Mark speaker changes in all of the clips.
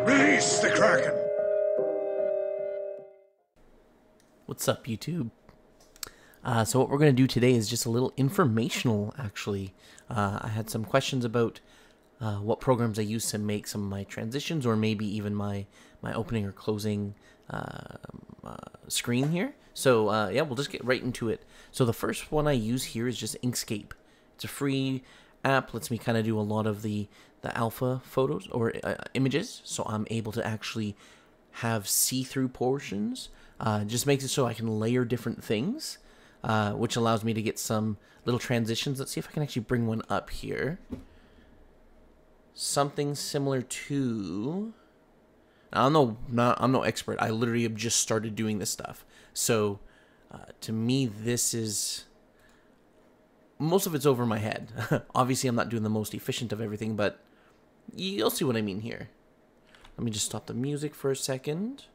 Speaker 1: Release the Kraken!
Speaker 2: What's up, YouTube? So what we're going to do today is just a little informational, actually. I had some questions about what programs I use to make some of my transitions, or maybe even my opening or closing screen here. So yeah, we'll just get right into it. So the first one I use here is just Inkscape. It's a free app, lets me kind of do a lot of the alpha photos or images, so I'm able to actually have see-through portions. Just makes it so I can layer different things, which allows me to get some little transitions. Let's see if I can actually bring one up here. Something similar to... I'm no expert. I literally have just started doing this stuff. So to me, this is... most of it's over my head. Obviously, I'm not doing the most efficient of everything, but you'll see what I mean here. Let me just stop the music for a second.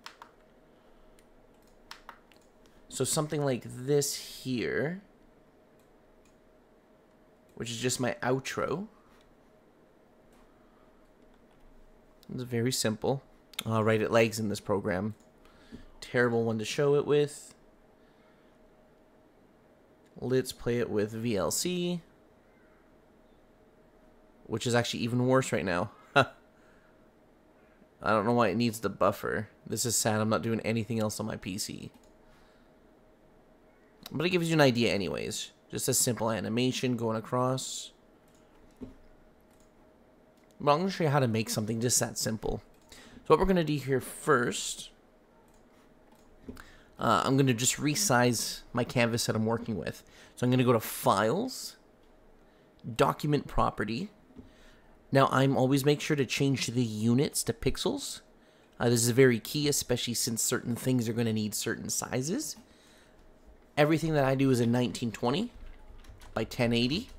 Speaker 2: So something like this here, which is just my outro. It's very simple. Right, it lags in this program. Terrible one to show it with. Let's play it with VLC, which is actually even worse right now. I don't know why it needs the buffer. This is sad. I'm not doing anything else on my PC. But it gives you an idea anyways. Just a simple animation going across. But I'm going to show you how to make something just that simple. So what we're going to do here first, I'm going to just resize my canvas that I'm working with. So I'm going to go to Files, Document Property. Now I'm always make sure to change the units to pixels. This is very key, especially since certain things are going to need certain sizes. Everything that I do is in 1920 by 1080.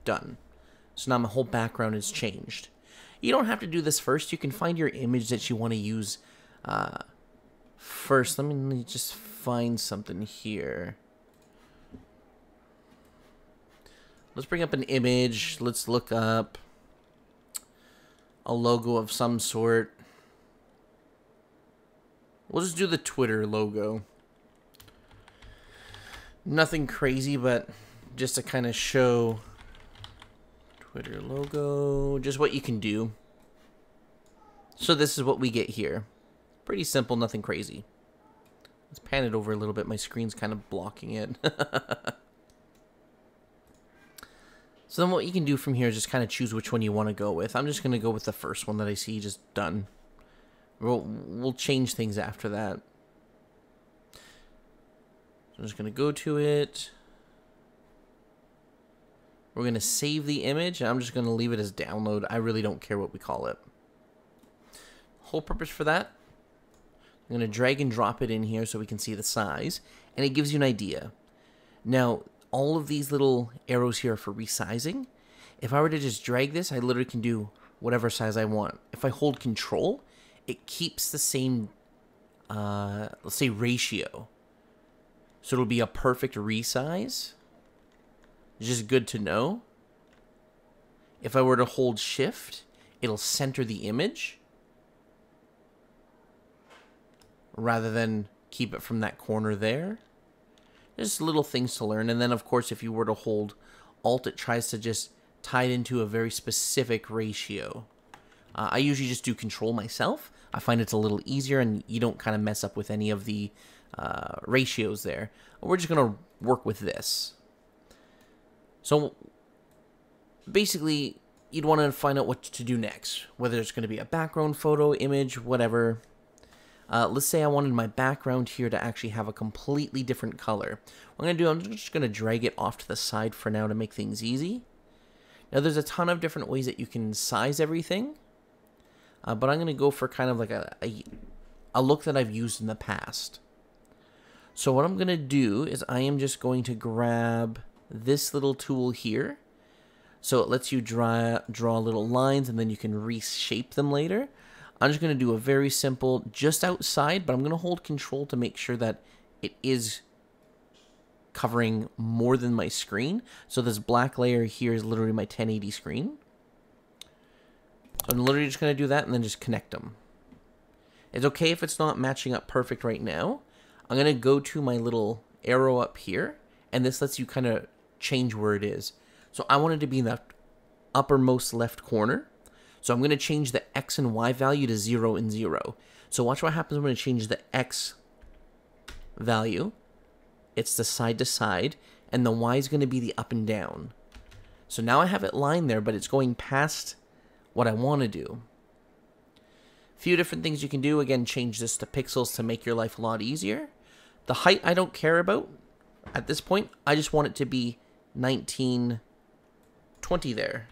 Speaker 2: Done. So now my whole background is changed. You don't have to do this first. You can find your image that you want to use first. Let me just find something here. Let's bring up an image. Let's look up a logo of some sort. We'll just do the Twitter logo. Nothing crazy, but just to kind of show Twitter logo, just what you can do. So this is what we get here. Pretty simple, nothing crazy. Let's pan it over a little bit. My screen's kind of blocking it. So then what you can do from here is just kind of choose which one you want to go with. I'm just going to go with the first one that I see, just done. We'll change things after that. So I'm just going to go to it. We're going to save the image, and I'm just going to leave it as download. I really don't care what we call it. Whole purpose for that, I'm going to drag and drop it in here so we can see the size, and it gives you an idea. Now, all of these little arrows here are for resizing. If I were to just drag this, I literally can do whatever size I want. If I hold Control, it keeps the same, let's say, ratio. So it'll be a perfect resize. It's just good to know. If I were to hold Shift, it'll center the image rather than keep it from that corner there. Just little things to learn. And then, of course, if you were to hold Alt, it tries to just tie it into a very specific ratio. I usually just do Control myself. I find it's a little easier, and you don't kind of mess up with any of the ratios there. We're just going to work with this. So basically, you'd want to find out what to do next, whether it's going to be a background photo, image, whatever. Let's say I wanted my background here to actually have a completely different color. What I'm going to do, I'm just going to drag it off to the side for now to make things easy. Now, there's a ton of different ways that you can size everything, but I'm going to go for kind of like a look that I've used in the past. So what I'm going to do is I am just going to grab this little tool here. So it lets you draw little lines, and then you can reshape them later. I'm just going to do a very simple, just outside, but I'm going to hold Control to make sure that it is covering more than my screen. So this black layer here is literally my 1080 screen. So I'm literally just going to do that and then just connect them. It's okay if it's not matching up perfect right now. I'm going to go to my little arrow up here, and this lets you kind of change where it is. So I want it to be in the uppermost left corner. So I'm going to change the X and Y value to 0 and 0. So watch what happens when I change the X value. It's the side to side, and the Y is going to be the up and down. So now I have it lined there, but it's going past what I want to do. A few different things you can do. Again, change this to pixels to make your life a lot easier. The height I don't care about at this point. I just want it to be 1920 there,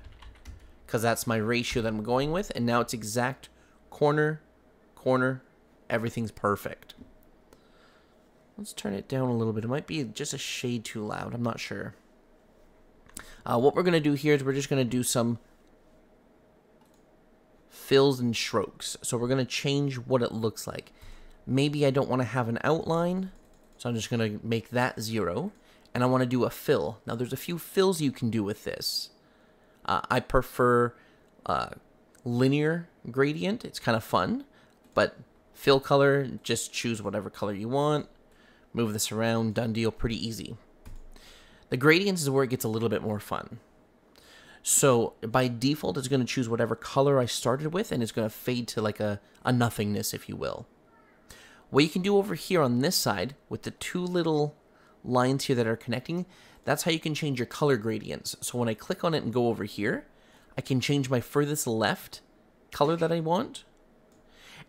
Speaker 2: because that's my ratio that I'm going with. And now it's exact corner, corner, everything's perfect. Let's turn it down a little bit. It might be just a shade too loud. I'm not sure. What we're going to do here is we're just going to do some fills and strokes. So we're going to change what it looks like. Maybe I don't want to have an outline, so I'm just going to make that 0. And I want to do a fill. Now there's a few fills you can do with this. I prefer linear gradient. It's kind of fun. But fill color, just choose whatever color you want. Move this around, done deal, pretty easy. The gradients is where it gets a little bit more fun. So by default, it's going to choose whatever color I started with, and it's going to fade to like a nothingness, if you will. What you can do over here on this side, with the two little lines here that are connecting, that's how you can change your color gradients. So when I click on it and go over here, I can change my furthest left color that I want.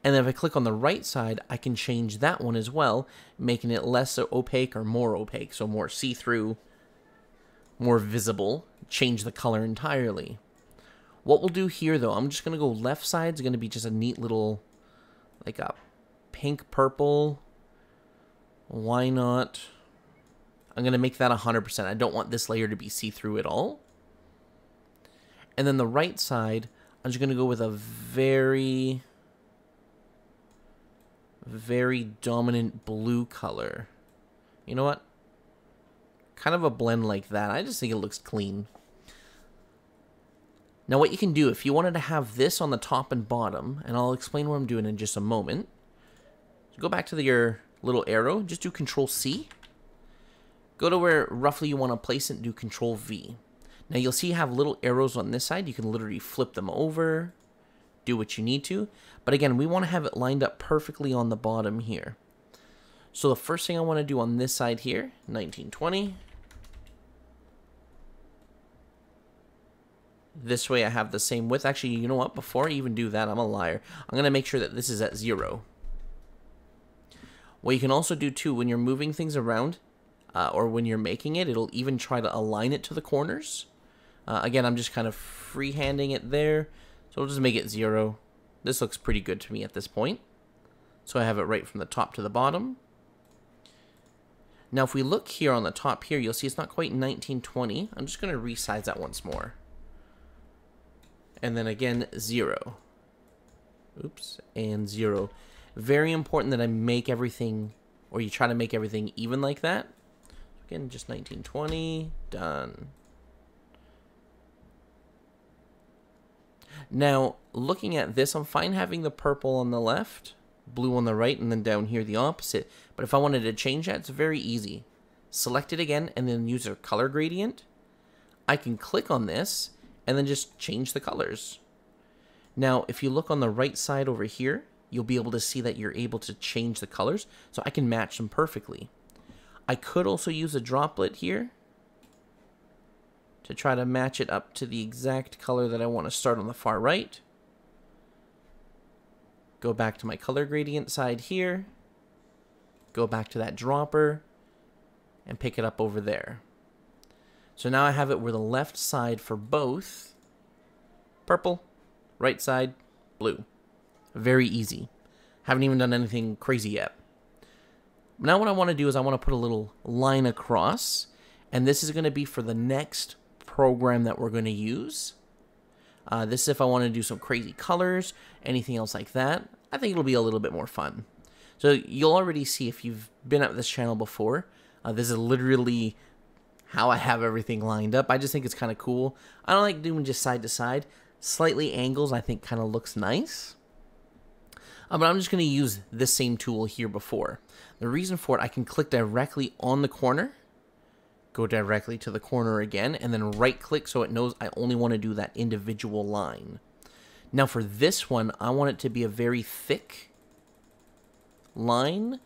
Speaker 2: And then if I click on the right side, I can change that one as well, making it less opaque or more opaque, so more see-through, more visible, change the color entirely. What we'll do here, though, I'm just going to go left side. It's going to be just a neat little, like a pink purple. Why not? I'm going to make that 100%. I don't want this layer to be see-through at all. And then the right side, I'm just going to go with a very dominant blue color. You know what? Kind of a blend like that. I just think it looks clean. Now what you can do, if you wanted to have this on the top and bottom, and I'll explain what I'm doing in just a moment. Go back to your little arrow, just do Control C. Go to where roughly you want to place it and do Control V. Now you'll see you have little arrows on this side. You can literally flip them over, do what you need to. But again, we want to have it lined up perfectly on the bottom here. So the first thing I want to do on this side here, 1920. This way I have the same width. Actually, you know what? Before I even do that, I'm a liar. I'm going to make sure that this is at 0. What you can also do too, when you're moving things around, or when you're making it, it'll even try to align it to the corners. Again, I'm just kind of freehanding it there. So we'll just make it 0. This looks pretty good to me at this point. So I have it right from the top to the bottom. Now if we look here on the top here, you'll see it's not quite 1920. I'm just going to resize that once more. And then again, 0. Oops, and 0. Very important that I make everything, or you try to make everything even like that. Again, just 1920, done. Now, looking at this, I'm fine having the purple on the left, blue on the right, and then down here the opposite. But if I wanted to change that, it's very easy. Select it again, and then use a color gradient. I can click on this, and then just change the colors. Now, if you look on the right side over here, you'll be able to see that you're able to change the colors, so I can match them perfectly. I could also use a droplet here to try to match it up to the exact color that I want to start on the far right. Go back to my color gradient side here, go back to that dropper, and pick it up over there. So now I have it where the left side for both, purple, right side, blue. Very easy. Haven't even done anything crazy yet. Now what I want to do is I want to put a little line across, and this is going to be for the next program that we're going to use. This is if I want to do some crazy colors, anything else like that. I think it'll be a little bit more fun. So you'll already see if you've been at this channel before, this is literally how I have everything lined up. I just think it's kind of cool. I don't like doing just side to side. slightly angles I think kind of looks nice. But I'm just going to use this same tool here before. The reason for it, I can click directly on the corner, go directly to the corner again, and then right click so it knows I only want to do that individual line. Now for this one, I want it to be a very thick line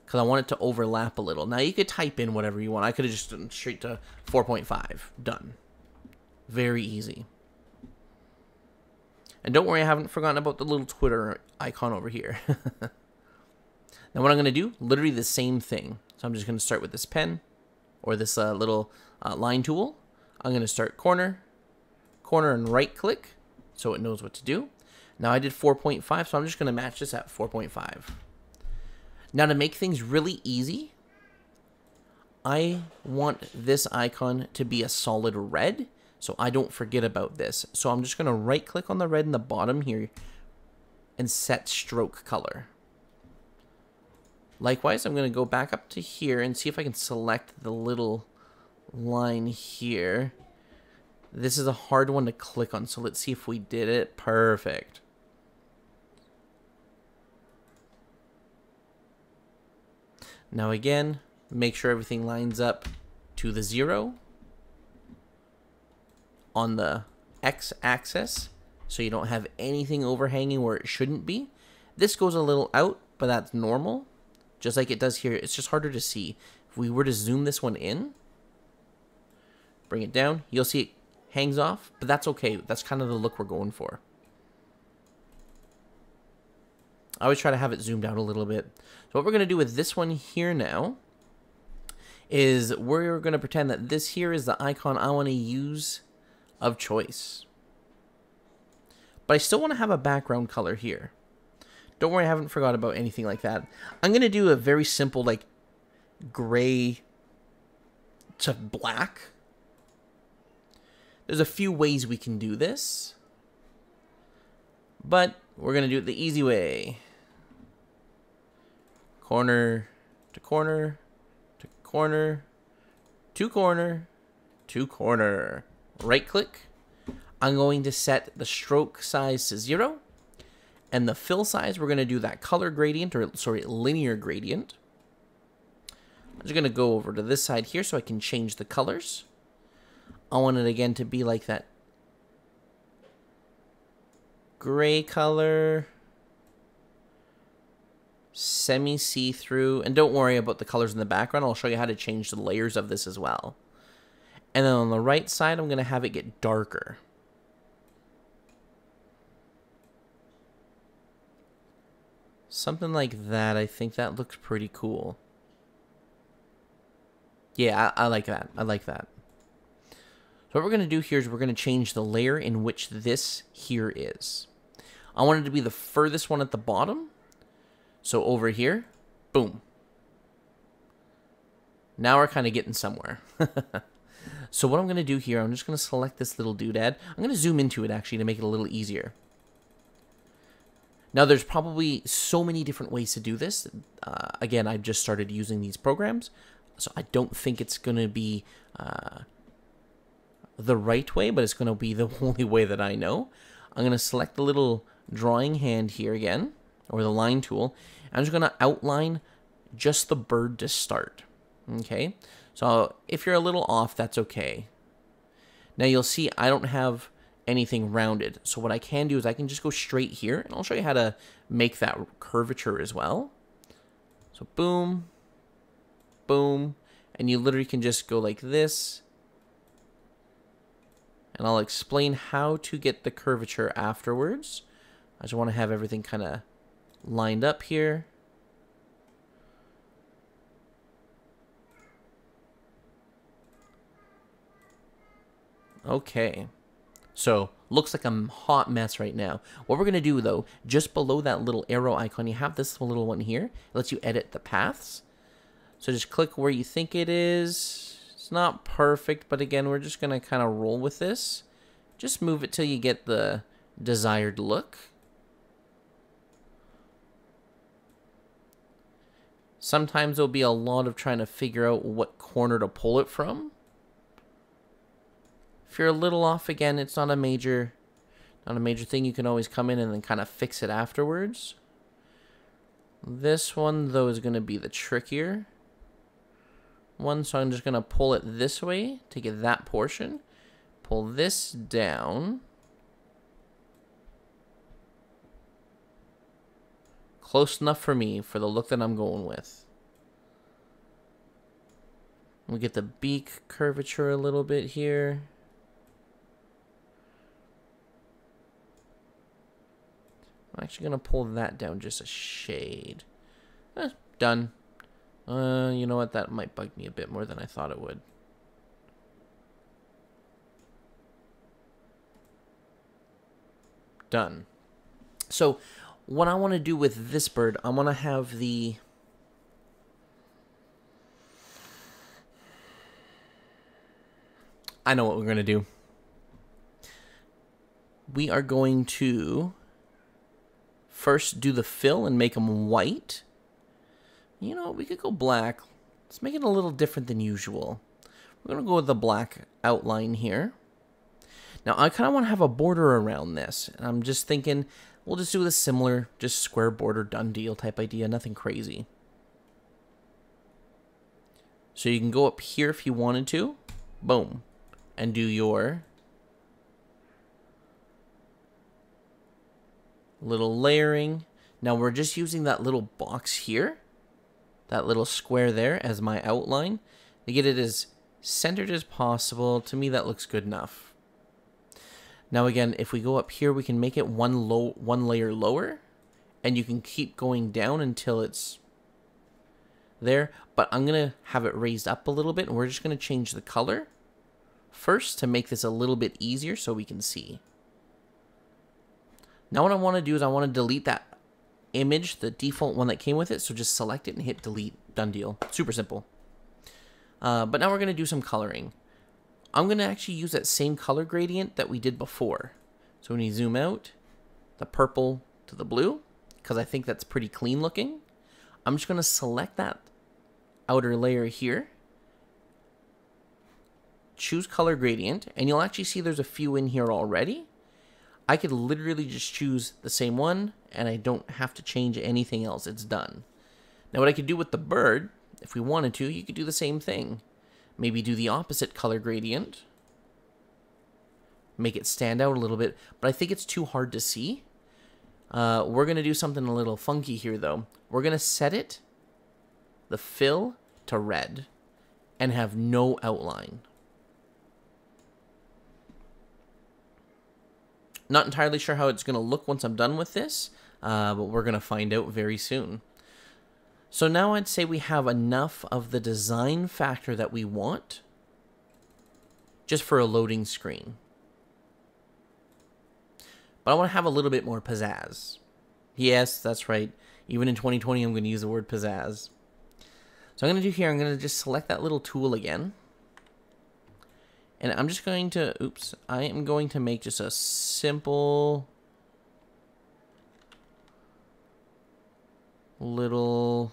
Speaker 2: because I want it to overlap a little. Now you could type in whatever you want. I could have just done straight to 4.5. Done. Very easy. And don't worry, I haven't forgotten about the little Twitter icon over here. Now what I'm going to do, literally the same thing. So I'm just going to start with this pen or this little line tool. I'm going to start corner, corner, and right click so it knows what to do. Now I did 4.5, so I'm just going to match this at 4.5. Now to make things really easy, I want this icon to be a solid red, so I don't forget about this. So I'm just going to right click on the red in the bottom here and set stroke color. Likewise, I'm going to go back up to here and see if I can select the little line here. This is a hard one to click on, so let's see if we did it. Perfect. Now again, make sure everything lines up to the 0 on the x-axis so you don't have anything overhanging where it shouldn't be. This goes a little out, but that's normal. Just like it does here, it's just harder to see. If we were to zoom this one in, bring it down, you'll see it hangs off, but that's okay. That's kind of the look we're going for. I always try to have it zoomed out a little bit. So what we're going to do with this one here now is we're going to pretend that this here is the icon I want to use of choice. But I still want to have a background color here. Don't worry, I haven't forgot about anything like that. I'm going to do a very simple, like, gray to black. There's a few ways we can do this, but we're going to do it the easy way. Corner to corner to corner to corner to corner. Right click. I'm going to set the stroke size to 0. And the fill size, we're going to do that color gradient, or sorry, linear gradient. I'm just going to go over to this side here so I can change the colors. I want it again to be like that gray color, semi see-through. And don't worry about the colors in the background. I'll show you how to change the layers of this as well. And then on the right side, I'm going to have it get darker. Something like that. I think that looks pretty cool. Yeah, I like that. I like that. So what we're going to do here is we're going to change the layer in which this here is. I want it to be the furthest one at the bottom. So over here, boom. Now we're kind of getting somewhere. So what I'm going to do here, I'm just going to select this little doodad. I'm going to zoom into it actually to make it a little easier. Now, there's probably so many different ways to do this. Again, I've just started using these programs, so I don't think it's going to be the right way, but it's going to be the only way that I know. I'm going to select the little drawing hand here again, or the line tool. I'm just going to outline just the bird to start. Okay, so if you're a little off, that's okay. Now, you'll see I don't have anything rounded. So what I can do is I can just go straight here, and I'll show you how to make that curvature as well. So boom, boom, and you literally can just go like this. And I'll explain how to get the curvature afterwards. I just want to have everything kind of lined up here. Okay. So, looks like a hot mess right now. What we're going to do, though, just below that little arrow icon, you have this little one here. It lets you edit the paths. So just click where you think it is. It's not perfect, but again, we're just going to kind of roll with this. Just move it till you get the desired look. Sometimes there'll be a lot of trying to figure out what corner to pull it from. If you're a little off, again, it's not a major Not a major thing. You can always come in and then kind of fix it afterwards. This one, though, is going to be the trickier one. So I'm just going to pull it this way to get that portion. Pull this down. Close enough for me for the look that I'm going with. We'll get the beak curvature a little bit here. I'm actually going to pull that down just a shade. Done. You know what? That might bug me a bit more than I thought it would. Done. So what I want to do with this bird, I want to have the... I know what we're going to do. We are going to first do the fill and make them white. You know, we could go black. Let's make it a little different than usual. We're going to go with the black outline here. Now, I kind of want to have a border around this. And I'm just thinking, we'll just do a similar, just square border, done deal type idea. Nothing crazy. So you can go up here if you wanted to. Boom. And do your little layering. Now we're just using that little box here, that little square there as my outline to get it as centered as possible. To me, that looks good enough. Now again, if we go up here, we can make it one layer lower, and you can keep going down until it's there. But I'm gonna have it raised up a little bit, and we're just gonna change the color first to make this a little bit easier so we can see. Now what I want to do is I want to delete that image, the default one that came with it. So just select it and hit delete. Done deal. Super simple. But now we're going to do some coloring. I'm going to actually use that same color gradient that we did before. So when you zoom out, the purple to the blue, because I think that's pretty clean looking. I'm just going to select that outer layer here. Choose color gradient, and you'll actually see there's a few in here already. I could literally just choose the same one, and I don't have to change anything else. It's done. Now what I could do with the bird, if we wanted to, you could do the same thing. Maybe do the opposite color gradient. Make it stand out a little bit, but I think it's too hard to see. We're going to do something a little funky here, though. We're going to set it, the fill, to red, and have no outline. Not entirely sure how it's going to look once I'm done with this, but we're going to find out very soon. So now I'd say we have enough of the design factor that we want just for a loading screen. But I want to have a little bit more pizzazz. Yes, that's right. Even in 2020, I'm going to use the word pizzazz. So I'm going to do here, I'm going to just select that little tool again. And I'm just going to, I am going to make just a simple little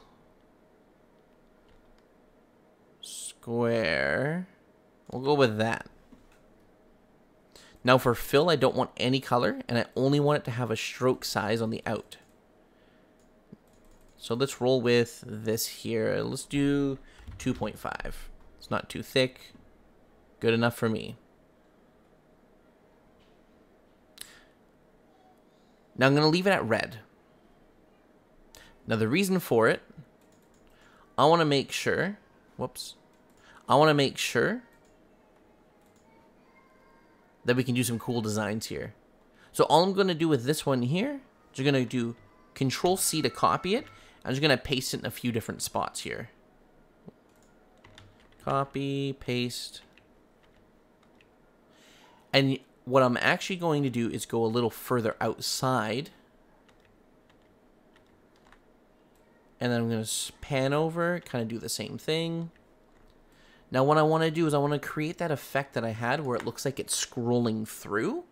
Speaker 2: square. We'll go with that. Now for fill, I don't want any color, and I only want it to have a stroke size on the out. So let's roll with this here. Let's do 2.5. It's not too thick. Good enough for me. Now I'm going to leave it at red. Now the reason for it, I want to make sure, I want to make sure that we can do some cool designs here. So all I'm going to do with this one here, is going to do Control C to copy it. I'm just going to paste it in a few different spots here. Copy, paste. And what I'm actually going to do is go a little further outside. And then I'm going to pan over, kind of do the same thing. Now what I want to do is I want to create that effect that I had where it looks like it's scrolling through.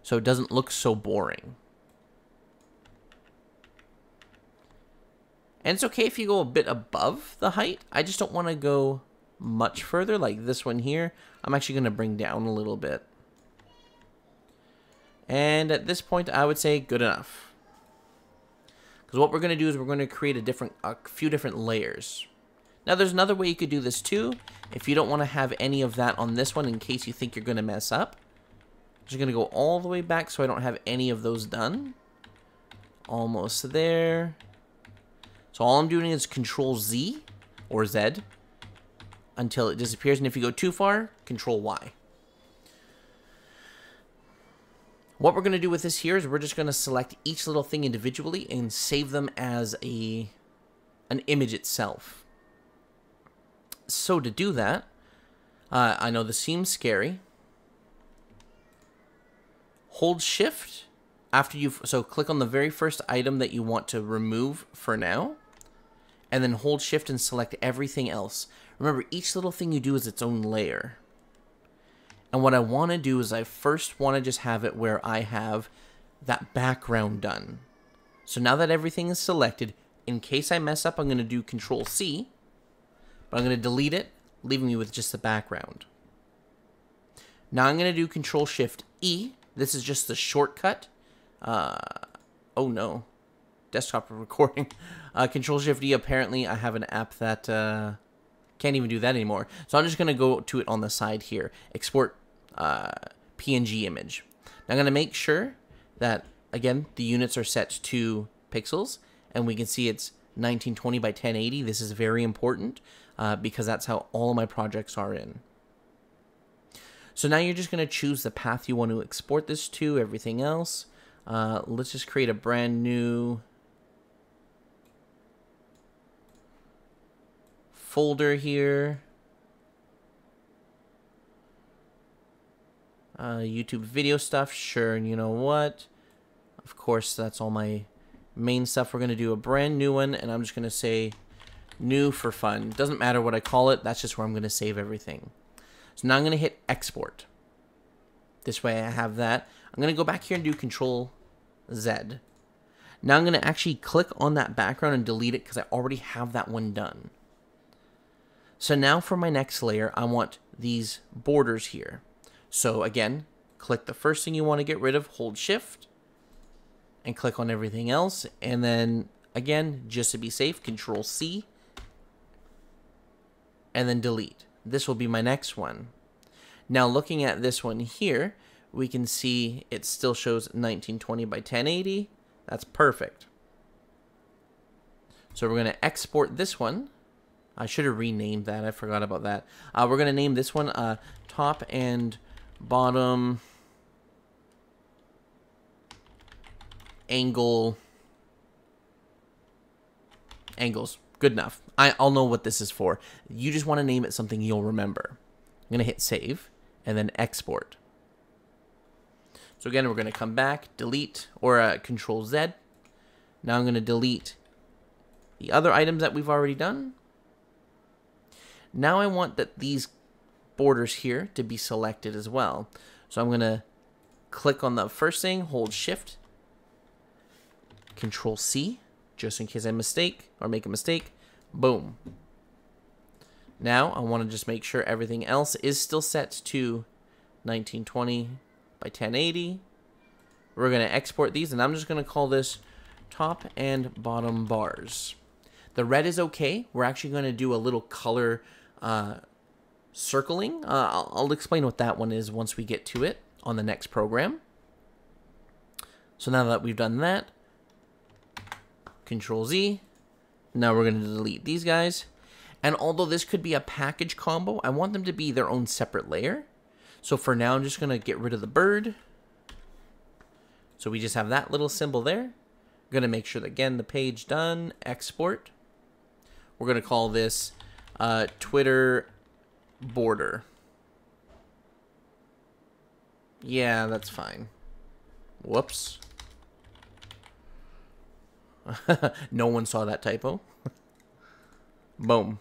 Speaker 2: So it doesn't look so boring. And it's okay if you go a bit above the height. I just don't want to go much further, like this one here. I'm actually going to bring down a little bit. And at this point, I would say good enough. Because what we're going to do is we're going to create a few different layers. Now, there's another way you could do this too. If you don't want to have any of that on this one in case you think you're going to mess up. I'm just going to go all the way back so I don't have any of those done. Almost there. So all I'm doing is Control Z or Z until it disappears. And if you go too far, Control Y. What we're going to do with this here is we're just going to select each little thing individually and save them as an image itself. So to do that, I know this seems scary. Hold Shift after so click on the very first item that you want to remove for now, and then hold Shift and select everything else. Remember, each little thing you do is its own layer. And what I want to do is I first want to just have it where I have that background done. So now that everything is selected, in case I mess up, I'm going to do Control C, but I'm going to delete it, leaving me with just the background. Now I'm going to do Control Shift E. This is just the shortcut. Oh no, desktop recording. Control Shift E. Apparently, I have an app that can't even do that anymore. So I'm just going to go to it on the side here. Export PNG image. Now I'm going to make sure that, again, the units are set to pixels, and we can see it's 1920 by 1080. This is very important because that's how all of my projects are in. So now you're just going to choose the path you want to export this to, everything else. Let's just create a brand new folder here. YouTube video stuff, sure, and you know what? Of course, that's all my main stuff. We're going to do a brand new one, and I'm just going to say new for fun. Doesn't matter what I call it, that's just where I'm going to save everything. So now I'm going to hit export. This way I have that. I'm going to go back here and do Control Z. Now I'm going to actually click on that background and delete it because I already have that one done. So now for my next layer, I want these borders here. So again, click the first thing you want to get rid of, hold Shift, and click on everything else. And then again, just to be safe, Control C, and then delete. This will be my next one. Now looking at this one here, we can see it still shows 1920 by 1080. That's perfect. So we're going to export this one. I should have renamed that. I forgot about that. We're going to name this one top and bottom angles. Good enough. I'll know what this is for. You just want to name it something you'll remember. I'm going to hit save and then export. So again, we're going to come back, delete, or Control Z. Now I'm going to delete the other items that we've already done. Now I want that these borders here to be selected as well. So I'm going to click on the first thing, hold Shift, Control C, just in case I mistake or make a mistake. Boom. Now I want to just make sure everything else is still set to 1920 by 1080. We're going to export these, and I'm just going to call this top and bottom bars. The red is okay. We're actually going to do a little color circling. I'll explain what that one is once we get to it on the next program. So now that we've done that, Control Z. Now we're going to delete these guys. And although this could be a package combo, I want them to be their own separate layer. So for now, I'm just going to get rid of the bird. So we just have that little symbol there. I'm going to make sure that, again, the page done, export. We're going to call this Twitter border. Yeah, that's fine. Whoops. No one saw that typo. Boom.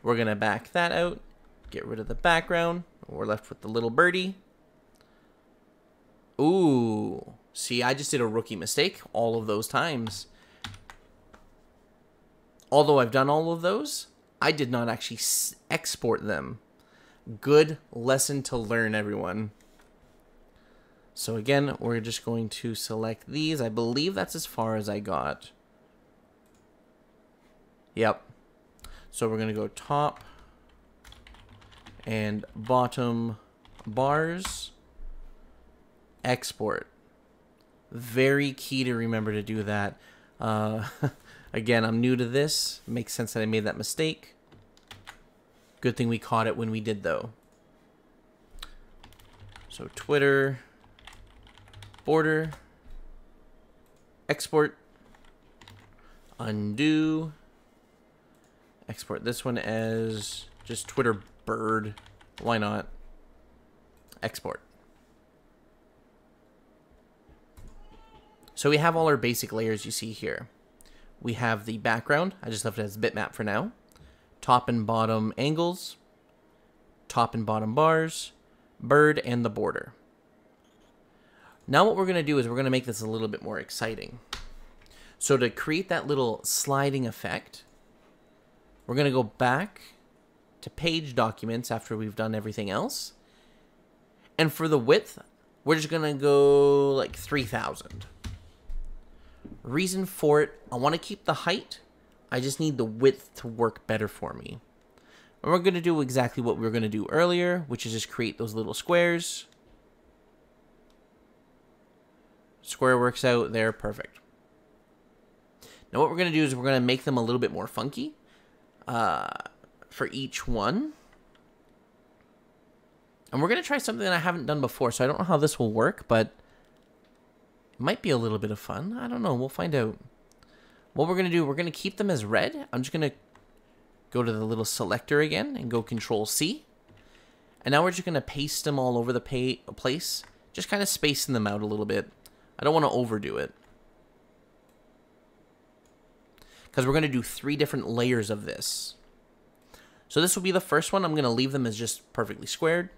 Speaker 2: We're going to back that out, get rid of the background. We're left with the little birdie. Ooh. See, I just did a rookie mistake all of those times. Although I've done all of those, I did not actually export them. Good lesson to learn, everyone. So again, we're just going to select these. I believe that's as far as I got. Yep. So we're going to go top and bottom bars, export. Very key to remember to do that. Again, I'm new to this. Makes sense that I made that mistake. Good thing we caught it when we did, though. So Twitter, border, export, undo, export this one as just Twitter bird. Why not? Export. So we have all our basic layers you see here. We have the background. I just left it as bitmap for now. Top and bottom angles, top and bottom bars, bird, and the border. Now what we're going to do is we're going to make this a little bit more exciting. So to create that little sliding effect, we're going to go back to page documents after we've done everything else. And for the width, we're just going to go like 3000. Reason for it, I want to keep the height. I just need the width to work better for me. And we're going to do exactly what we were going to do earlier, which is just create those little squares. Square works out there, perfect. Now what we're going to do is we're going to make them a little bit more funky for each one. And we're going to try something that I haven't done before, so I don't know how this will work, but it might be a little bit of fun. I don't know. We'll find out. What we're going to do, we're going to keep them as red. I'm just going to go to the little selector again and go Control-C. And now we're just going to paste them all over the place, just kind of spacing them out a little bit. I don't want to overdo it, because we're going to do 3 different layers of this. So this will be the first one. I'm going to leave them as just perfectly squared.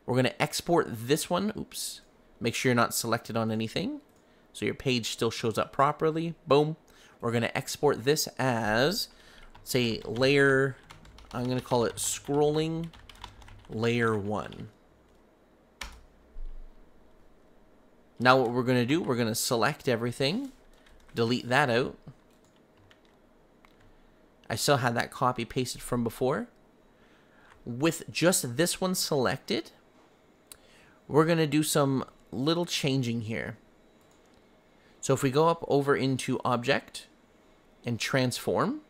Speaker 2: We're going to export this one. Oops. Make sure you're not selected on anything, so your page still shows up properly. Boom. We're going to export this as, say, layer, I'm going to call it scrolling layer 1. Now what we're going to do, we're going to select everything, delete that out. I still had that copy pasted from before. With just this one selected, we're going to do some little changing here. So if we go up over into Object and Transform,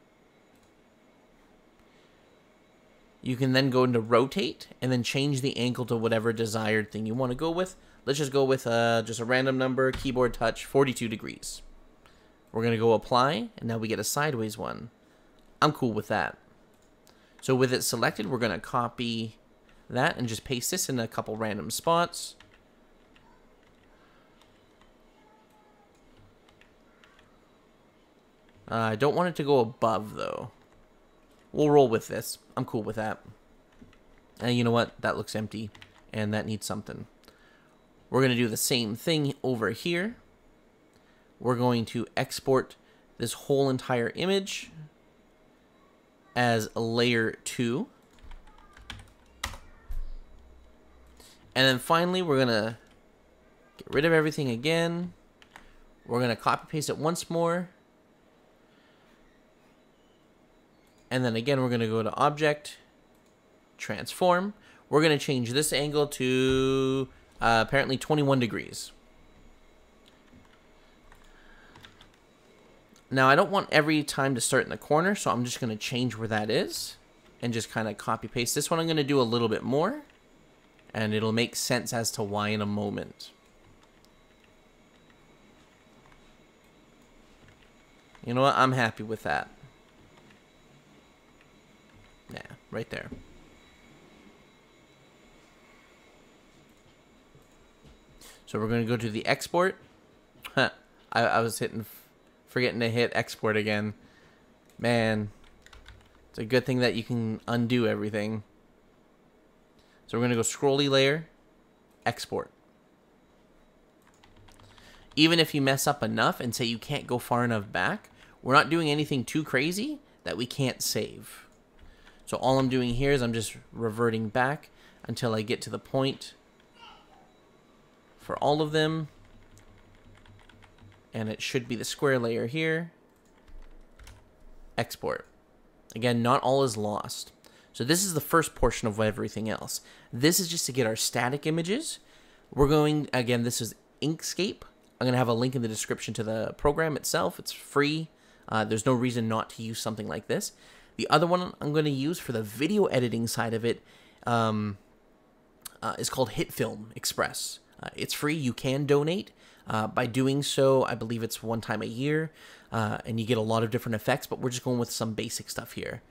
Speaker 2: you can then go into Rotate and then change the angle to whatever desired thing you want to go with. Let's just go with just a random number, keyboard touch, 42 degrees. We're going to go Apply, and now we get a sideways one. I'm cool with that. So with it selected, we're going to copy that and just paste this in a couple random spots. I don't want it to go above, though. We'll roll with this. I'm cool with that. And you know what? That looks empty, and that needs something. We're going to do the same thing over here. We're going to export this whole entire image as layer 2. And then finally, we're going to get rid of everything again. We're going to copy paste it once more. And then again, we're going to go to Object, Transform. We're going to change this angle to apparently 21 degrees. Now, I don't want every time to start in the corner, so I'm just going to change where that is and just kind of copy paste. This one I'm going to do a little bit more, and it'll make sense as to why in a moment. You know what? I'm happy with that. Yeah, right there. So we're going to go to the export. I was forgetting to hit export again. Man, it's a good thing that you can undo everything. So we're going to go scrolly layer, export. Even if you mess up enough and say you can't go far enough back, we're not doing anything too crazy that we can't save. So all I'm doing here is I'm just reverting back until I get to the point for all of them. And it should be the square layer here. Export. Again, not all is lost. So this is the first portion of everything else. This is just to get our static images. We're going, again, this is Inkscape. I'm going to have a link in the description to the program itself. It's free. There's no reason not to use something like this. The other one I'm going to use for the video editing side of it is called HitFilm Express. It's free. You can donate. By doing so, I believe it's one time a year, and you get a lot of different effects, but we're just going with some basic stuff here.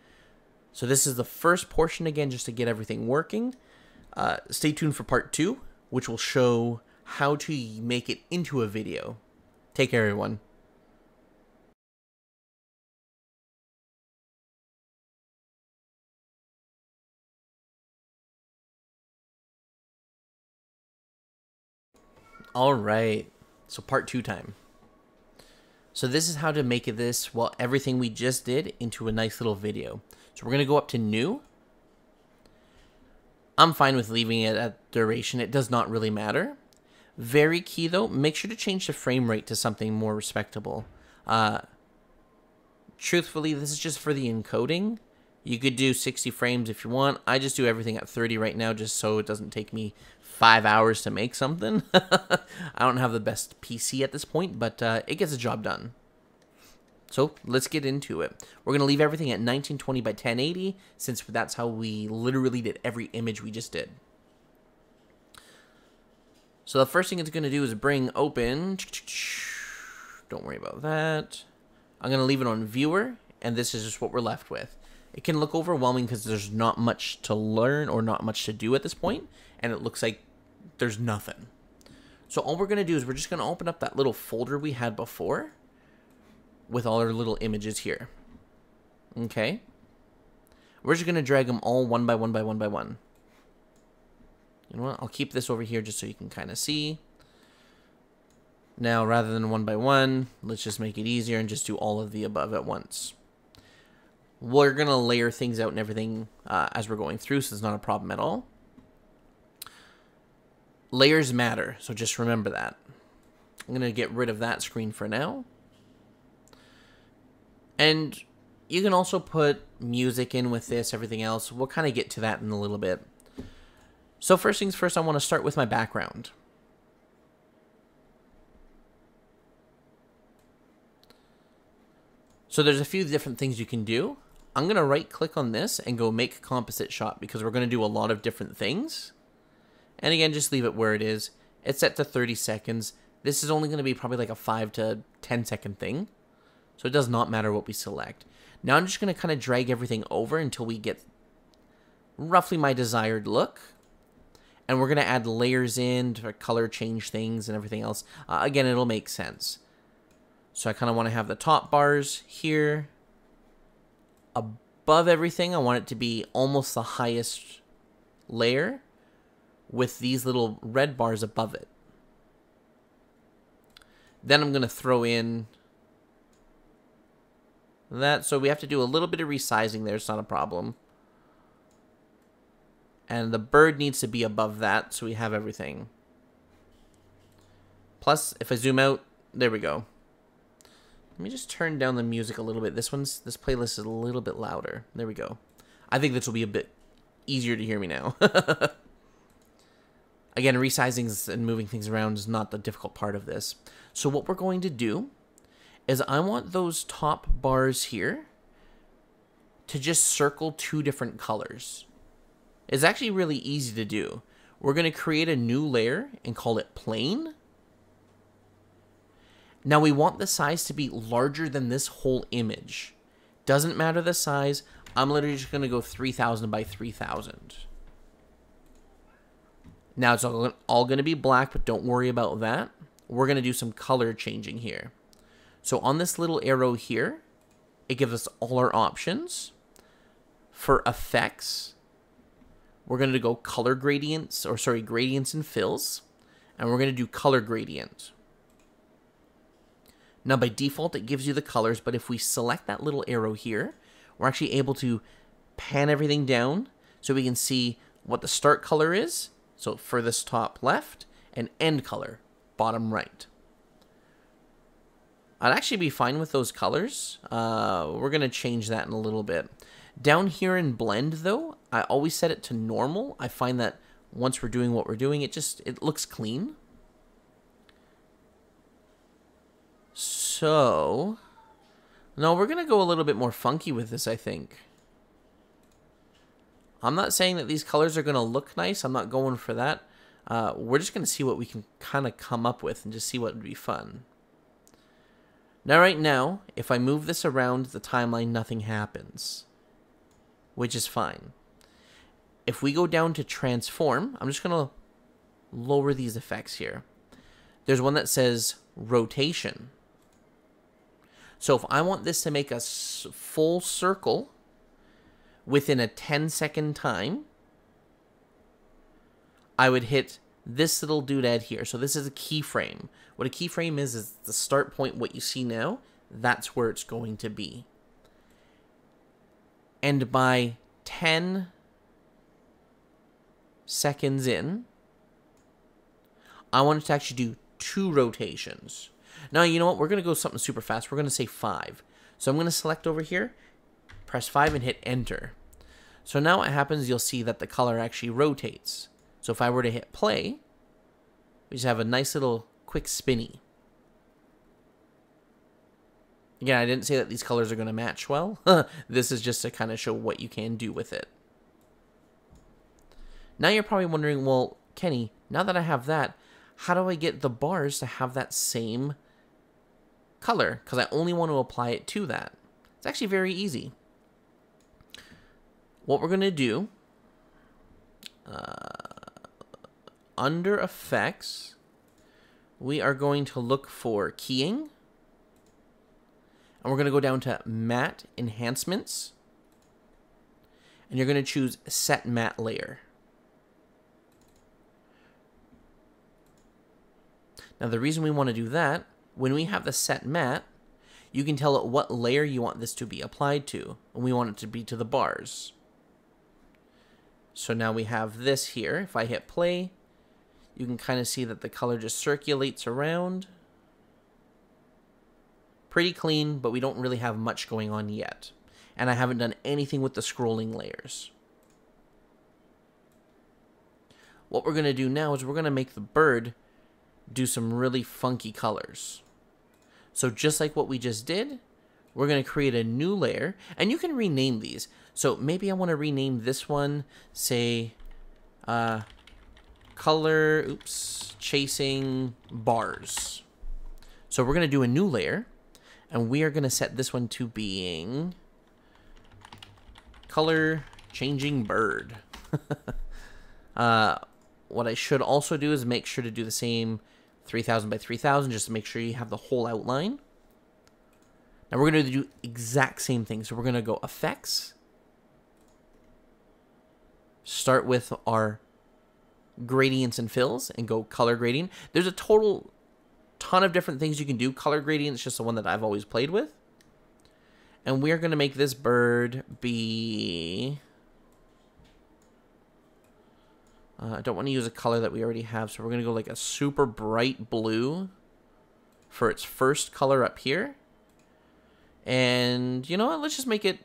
Speaker 2: So this is the first portion, again, just to get everything working. Stay tuned for part 2, which will show how to make it into a video. Take care, everyone. All right. So part 2 time. So this is how to make this, well, everything we just did into a nice little video. So we're going to go up to new. I'm fine with leaving it at duration. It does not really matter. Very key though, make sure to change the frame rate to something more respectable. Truthfully, this is just for the encoding. You could do 60 frames if you want. I just do everything at 30 right now just so it doesn't take me 5 hours to make something. I don't have the best PC at this point, but it gets the job done. So let's get into it. We're going to leave everything at 1920 by 1080 since that's how we literally did every image we just did. So the first thing it's going to do is bring open. Don't worry about that. I'm going to leave it on viewer, and this is just what we're left with. It can look overwhelming because there's not much to learn or not much to do at this point, and it looks like there's nothing. So all we're going to do is we're just going to open up that little folder we had before with all our little images here. Okay. We're just going to drag them all one by one by one by one. You know what? I'll keep this over here just so you can kind of see. Now, rather than one by one, let's just make it easier and just do all of the above at once. We're going to layer things out and everything as we're going through, so it's not a problem at all. Layers matter, so just remember that. I'm going to get rid of that screen for now. And you can also put music in with this, everything else. We'll kind of get to that in a little bit. So first things first, I want to start with my background. So there's a few different things you can do. I'm going to right click on this and go make composite shot because we're going to do a lot of different things. And again, just leave it where it is. It's set to 30 seconds. This is only going to be probably like a 5 to 10 second thing. So it does not matter what we select. Now I'm just going to kind of drag everything over until we get roughly my desired look. And we're going to add layers in to color change things and everything else. Again, it'll make sense. So I kind of want to have the top bars here. Above everything, I want it to be almost the highest layer with these little red bars above it. Then I'm going to throw in that. So we have to do a little bit of resizing there. It's not a problem. And the bird needs to be above that so we have everything. Plus, if I zoom out, there we go. Let me just turn down the music a little bit. This playlist is a little bit louder. There we go. I think this will be a bit easier to hear me now. Again, resizing and moving things around is not the difficult part of this. So what we're going to do is I want those top bars here to just circle 2 different colors. It's actually really easy to do. We're going to create a new layer and call it plain. Now we want the size to be larger than this whole image. Doesn't matter the size. I'm literally just going to go 3000 by 3000. Now it's all going to be black, but don't worry about that. We're going to do some color changing here. So on this little arrow here, it gives us all our options. For effects, we're going to go color gradients, or sorry, gradients and fills. And we're going to do color gradient. Now by default, it gives you the colors, but if we select that little arrow here, we're actually able to pan everything down so we can see what the start color is. So furthest top left, and end color, bottom right. I'd actually be fine with those colors. We're going to change that in a little bit. Down here in blend, though, I always set it to normal. I find that once we're doing what we're doing, it looks clean. So, no, we're going to go a little bit more funky with this, I think. I'm not saying that these colors are going to look nice. I'm not going for that. We're just going to see what we can kind of come up with and just see what would be fun. Now, right now, if I move this around the timeline, nothing happens, which is fine. If we go down to transform, I'm just going to lower these effects here. There's one that says rotation. So if I want this to make a full circle within a 10-second time, I would hit this little doodad here. So this is a keyframe. What a keyframe is the start point, what you see now, that's where it's going to be. And by 10 seconds in, I want it to actually do 2 rotations. Now, you know what? We're going to go something super fast. We're going to say 5. So I'm going to select over here, press 5, and hit enter. So now what happens, you'll see that the color actually rotates. So if I were to hit play, we just have a nice little quick spinny. Again, I didn't say that these colors are going to match well. This is just to kind of show what you can do with it. Now you're probably wondering, well, Kenny, now that I have that, how do I get the bars to have that same color? Because I only want to apply it to that. It's actually very easy. What we're going to do, under effects, we are going to look for keying. And we're going to go down to matte enhancements. And you're going to choose set matte layer. Now the reason we want to do that, when we have the set matte, you can tell it what layer you want this to be applied to. And we want it to be to the bars. So now we have this here. If I hit play, you can kind of see that the color just circulates around. Pretty clean, but we don't really have much going on yet. And I haven't done anything with the scrolling layers. What we're going to do now is we're going to make the bird do some really funky colors. So just like what we just did, we're going to create a new layer. And you can rename these. So maybe I want to rename this one, say, color, chasing bars. So we're going to do a new layer. And we are going to set this one to being color changing bird. What I should also do is make sure to do the same 3000 by 3000 just to make sure you have the whole outline. Now we're going to do exact same thing. So we're going to go effects. Start with our gradients and fills and go color gradient. There's a total ton of different things you can do. Color gradient is just the one that I've always played with. And we're going to make this bird be... I don't want to use a color that we already have, so we're going to go like a super bright blue for its first color up here. And you know what? Let's just make it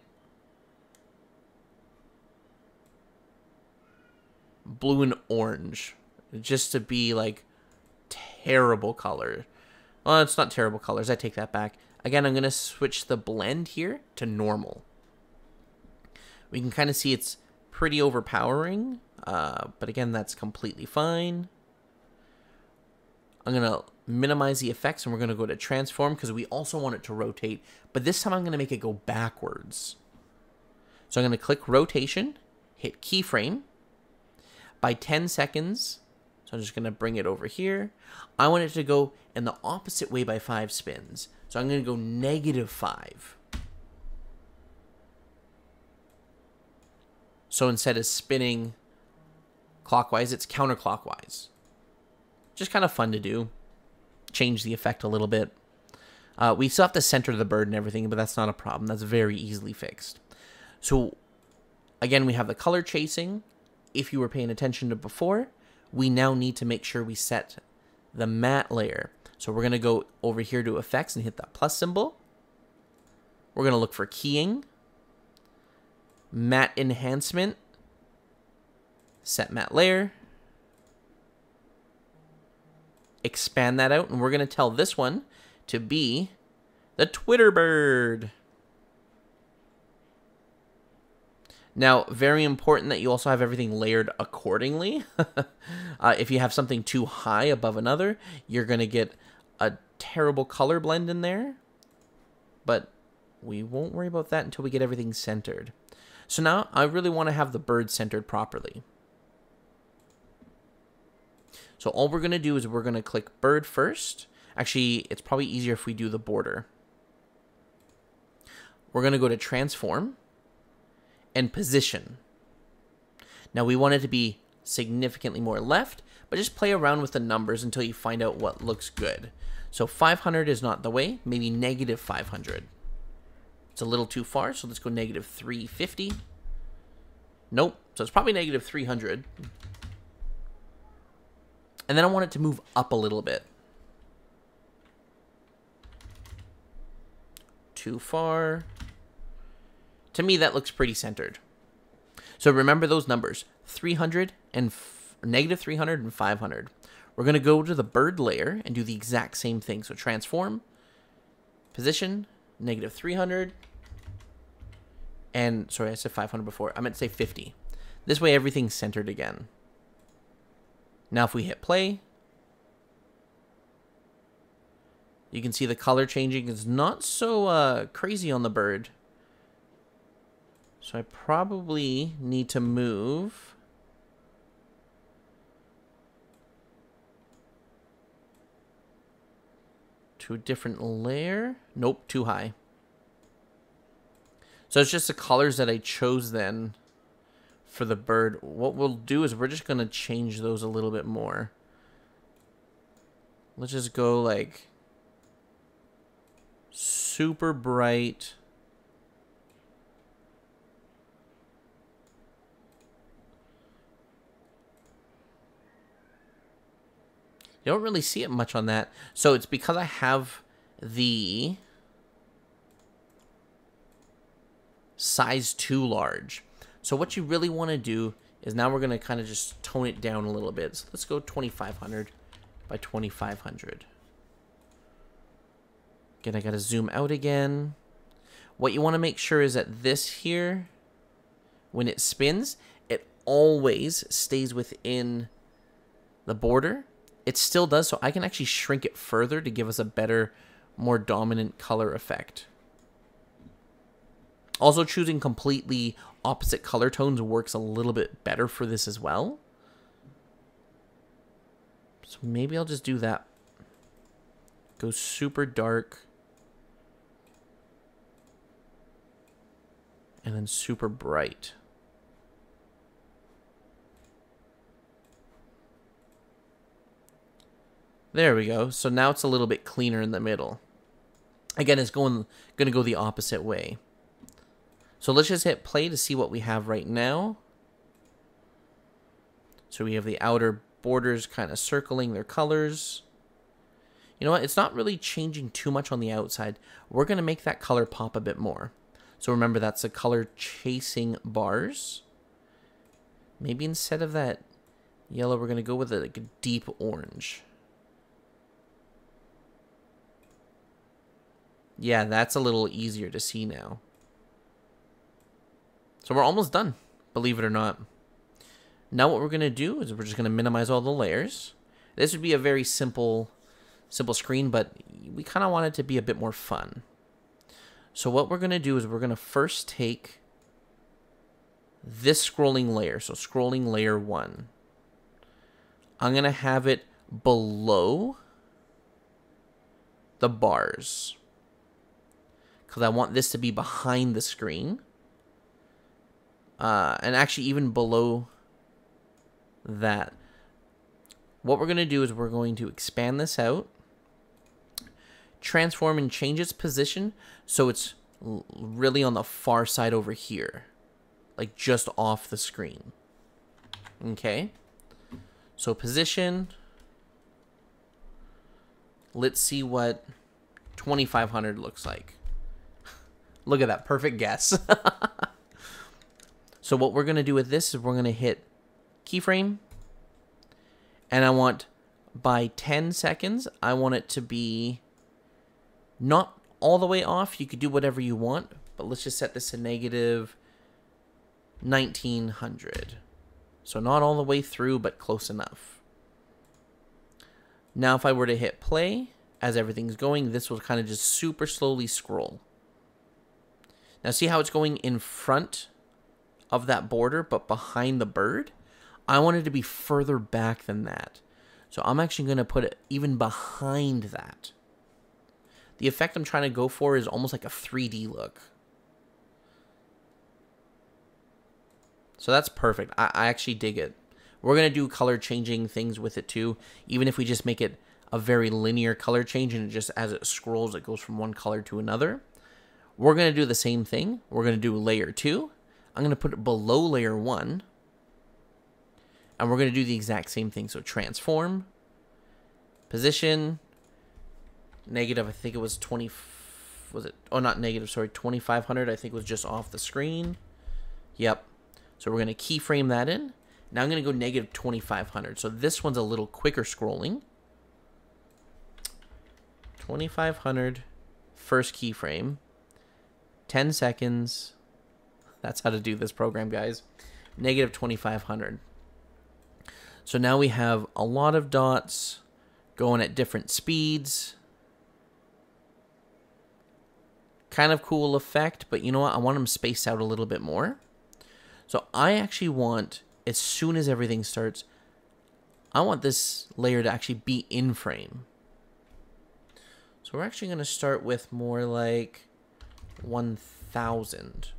Speaker 2: blue and orange. Just to be like terrible color. Well, it's not terrible colors. I take that back. Again, I'm going to switch the blend here to normal. We can kind of see it's pretty overpowering. But again, that's completely fine. I'm going to minimize the effects and we're going to go to transform because we also want it to rotate. But this time I'm going to make it go backwards. So I'm going to click rotation, hit keyframe. By 10 seconds, so I'm just going to bring it over here. I want it to go in the opposite way by 5 spins. So I'm going to go -5. So instead of spinning clockwise, it's counterclockwise. Just kind of fun to do. Change the effect a little bit. We still have to center the bird and everything, but that's not a problem. That's very easily fixed. So again, we have the color chasing. If you were paying attention to before, we now need to make sure we set the matte layer. So we're going to go over here to effects and hit that plus symbol. We're going to look for keying, matte enhancement, set matte layer, expand that out, and we're going to tell this one to be the Twitter bird. Now, very important that you also have everything layered accordingly. If you have something too high above another, you're going to get a terrible color blend in there. But we won't worry about that until we get everything centered. So now I really want to have the bird centered properly. So all we're going to do is we're going to click bird first. Actually, it's probably easier if we do the border. We're going to go to transform and position. Now we want it to be significantly more left, but just play around with the numbers until you find out what looks good. So 500 is not the way, maybe negative 500. It's a little too far, so let's go negative 350. Nope, so it's probably negative 300. And then I want it to move up a little bit. Too far. To me, that looks pretty centered. So remember those numbers, 300 and negative 300 and 500. We're going to go to the bird layer and do the exact same thing. So transform, position, negative 300, and sorry, I said 500 before. I meant to say 50. This way, everything's centered again. Now, if we hit play, you can see the color changing is not so crazy on the bird. So I probably need to move to a different layer. Nope, too high. So it's just the colors that I chose then for the bird. What we'll do is we're just going to change those a little bit more. Let's just go like super bright. You don't really see it much on that. So it's because I have the size too large. So what you really want to do is now we're going to kind of just tone it down a little bit. So let's go 2500 by 2500. Again, I got to zoom out again. What you want to make sure is that this here, when it spins, it always stays within the border. It still does, so I can actually shrink it further to give us a better, more dominant color effect. Also, choosing completely opposite color tones works a little bit better for this as well. So maybe I'll just do that. Go super dark. And then super bright. There we go. So now it's a little bit cleaner in the middle. Again, it's going to go the opposite way. So let's just hit play to see what we have right now. So we have the outer borders kind of circling their colors. You know what? It's not really changing too much on the outside. We're going to make that color pop a bit more. So remember, that's the color chasing bars. Maybe instead of that yellow, we're going to go with like a deep orange. Yeah, that's a little easier to see now. So we're almost done, believe it or not. Now what we're going to do is we're just going to minimize all the layers. This would be a very simple screen, but we kind of want it to be a bit more fun. So what we're going to do is we're going to first take this scrolling layer, so scrolling layer 1. I'm going to have it below the bars, because I want this to be behind the screen. And actually even below that. What we're going to do is we're going to expand this out, transform and change its position so it's really on the far side over here, like just off the screen. Okay, So position. Let's see what 2500 looks like. Look at that, perfect guess. So what we're going to do with this is we're going to hit keyframe. And I want, by 10 seconds, I want it to be not all the way off. You could do whatever you want, but let's just set this to negative 1900. So not all the way through, but close enough. Now if I were to hit play, as everything's going, this will kind of just super slowly scroll. Now see how it's going in front of that border, but behind the bird? I want it to be further back than that. So I'm actually going to put it even behind that. The effect I'm trying to go for is almost like a 3D look. So that's perfect. I actually dig it. We're going to do color changing things with it too. Even if we just make it a very linear color change and it just, as it scrolls, it goes from one color to another. We're going to do the same thing. We're going to do layer 2. I'm going to put it below layer 1. And we're going to do the exact same thing. So transform, position, negative, I think it was 20, was it? Oh, not negative, sorry, 2500, I think was just off the screen. Yep. So we're going to keyframe that in. Now I'm going to go negative 2500. So this one's a little quicker scrolling. 2500, first keyframe, 10 seconds. That's how to do this program, guys. Negative 2500. So now we have a lot of dots going at different speeds. Kind of cool effect, but you know what? I want them spaced out a little bit more. So I actually want, as soon as everything starts, I want this layer to actually be in frame. So we're actually going to start with more like 1000.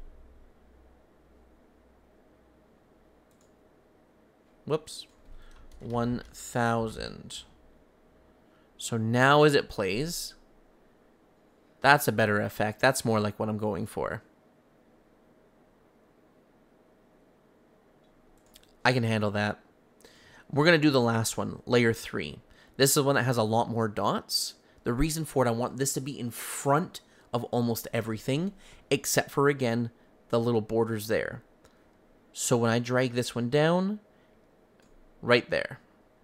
Speaker 2: Whoops. 1000. So now as it plays, that's a better effect. That's more like what I'm going for. I can handle that. We're going to do the last one, layer 3. This is one that has a lot more dots. The reason for it, I want this to be in front of almost everything, except for, again, the little borders there. So when I drag this one down, right there.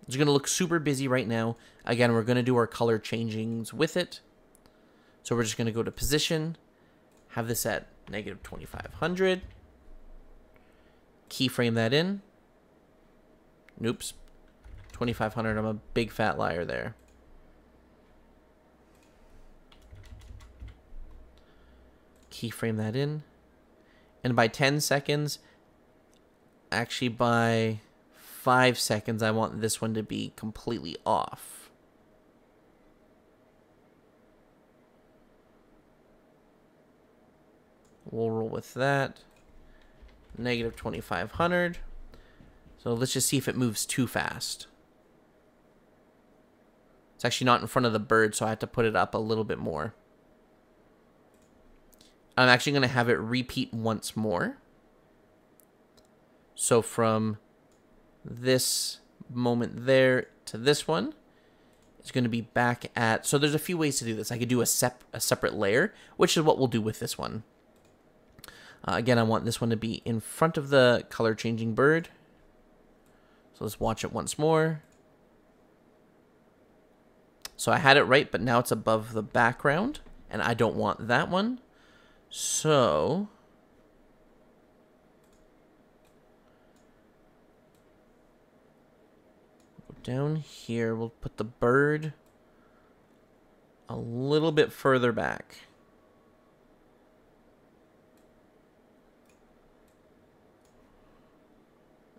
Speaker 2: It's going to look super busy right now. Again, we're going to do our color changings with it. So we're just going to go to position, have this at negative 2500. Keyframe that in. Oops. 2500. I'm a big fat liar there. Keyframe that in. And by 10 seconds, actually by 5 seconds, I want this one to be completely off. We'll roll with that. Negative 2500. So let's just see if it moves too fast. It's actually not in front of the bird, so I have to put it up a little bit more. I'm actually going to have it repeat once more. So from this moment there to this one, it's going to be back at... So there's a few ways to do this. I could do a separate layer, which is what we'll do with this one. Again, I want this one to be in front of the color changing bird. So let's watch it once more. So I had it right, but now it's above the background, and I don't want that one. So down here, we'll put the bird a little bit further back.